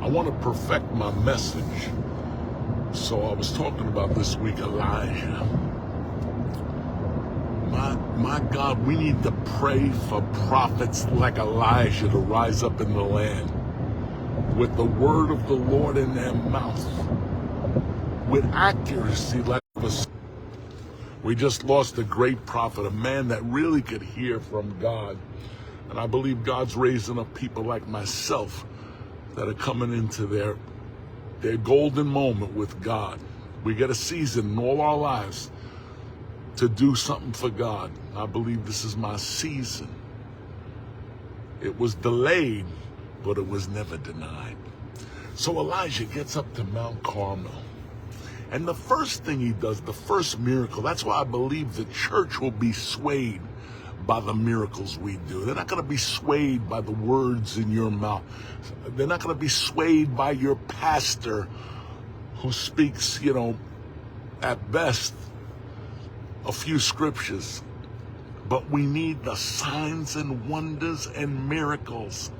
I want to perfect my message. So I was talking about this week Elijah. My God, we need to pray for prophets like Elijah to rise up in the land with the word of the Lord in their mouth, with accuracy like us. We just lost a great prophet, a man that really could hear from God. And I believe God's raising up people like myself that are coming into their golden moment with God. We get a season in all our lives to do something for God. I believe this is my season. It was delayed, but it was never denied. So Elijah gets up to Mount Carmel. And the first thing he does, the first miracle, that's why I believe the church will be swayed by the miracles we do. They're not going to be swayed by the words in your mouth. They're not going to be swayed by your pastor who speaks, at best, a few scriptures. But we need the signs and wonders and miracles.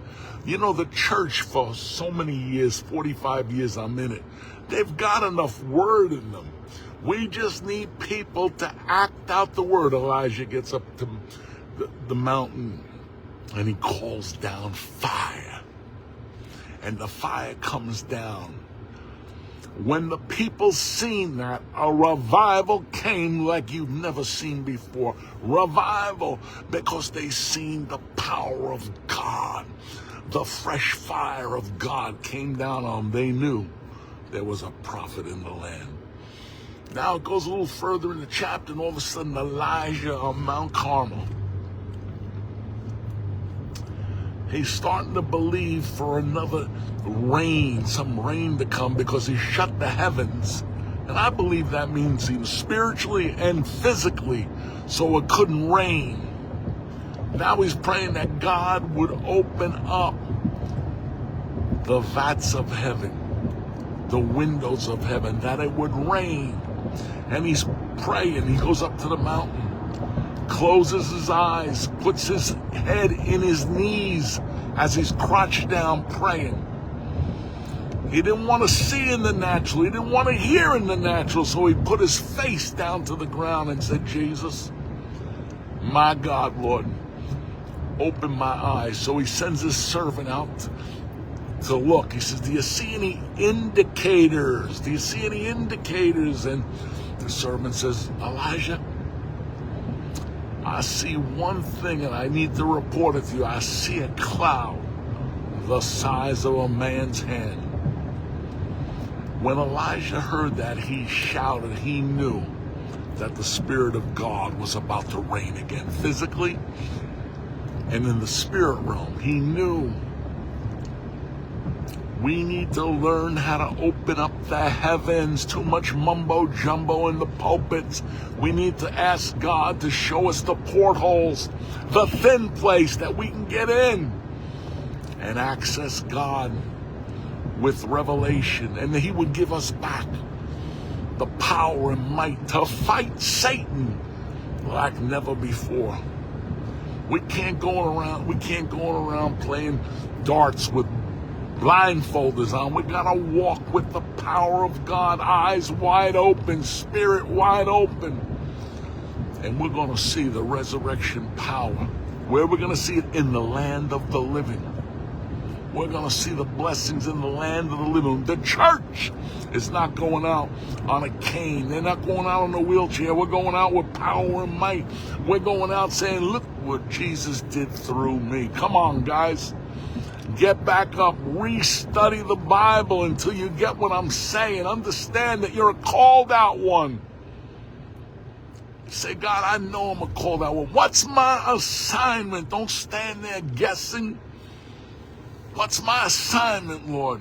The church for so many years, 45 years I'm in it, they've got enough word in them. We just need people to act out the word. Elijah gets up to the mountain and he calls down fire. And the fire comes down. When the people seen that, a revival came like you've never seen before. Revival, because they seen the power of God. The fresh fire of God came down on them. They knew there was a prophet in the land. Now it goes a little further in the chapter, and all of a sudden Elijah on Mount Carmel, he's starting to believe for another rain, some rain to come, because he shut the heavens. And I believe that means even spiritually and physically, so it couldn't rain. Now he's praying that God would open up the vats of heaven, the windows of heaven, that it would rain. And he's praying. He goes up to the mountain, closes his eyes, puts his head in his knees as he's crouched down praying. He didn't want to see in the natural. He didn't want to hear in the natural. So he put his face down to the ground and said, Jesus, my God, Lord, open my eyes. So he sends his servant out to look. He says, do you see any indicators? Do you see any indicators? And the servant says, Elijah, I see one thing and I need to report it to you. I see a cloud the size of a man's hand. When Elijah heard that, he shouted. He knew that the Spirit of God was about to reign again, physically and in the spirit realm. He knew we need to learn how to open up the heavens. Too much mumbo jumbo in the pulpits. We need to ask God to show us the portholes, the thin place that we can get in and access God with revelation. And he would give us back the power and might to fight Satan like never before. We can't go around playing darts with blindfolders on. We gotta walk with the power of God, eyes wide open, spirit wide open. And we're gonna see the resurrection power. Where we're gonna see it? In the land of the living. We're gonna see the blessings in the land of the living. The church is not going out on a cane. They're not going out on a wheelchair. We're going out with power and might. We're going out saying, look what Jesus did through me. Come on, guys. Get back up, restudy the Bible until you get what I'm saying. Understand that you're a called out one. Say, God, I know I'm a called out one. What's my assignment? Don't stand there guessing. What's my assignment, Lord?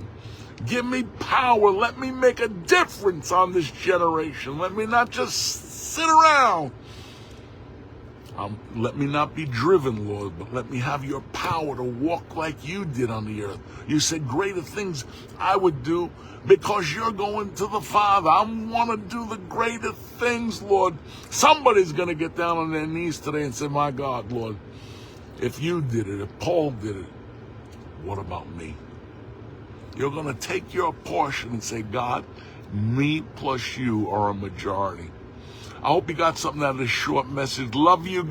Give me power. Let me make a difference on this generation. Let me not just sit around. Let me not be driven, Lord, but let me have your power to walk like you did on the earth. You said greater things I would do because you're going to the Father. I want to do the greater things, Lord. Somebody's going to get down on their knees today and say, my God, Lord, if you did it, if Paul did it, what about me? You're going to take your portion and say, God, me plus you are a majority. I hope you got something out of this short message. Love you.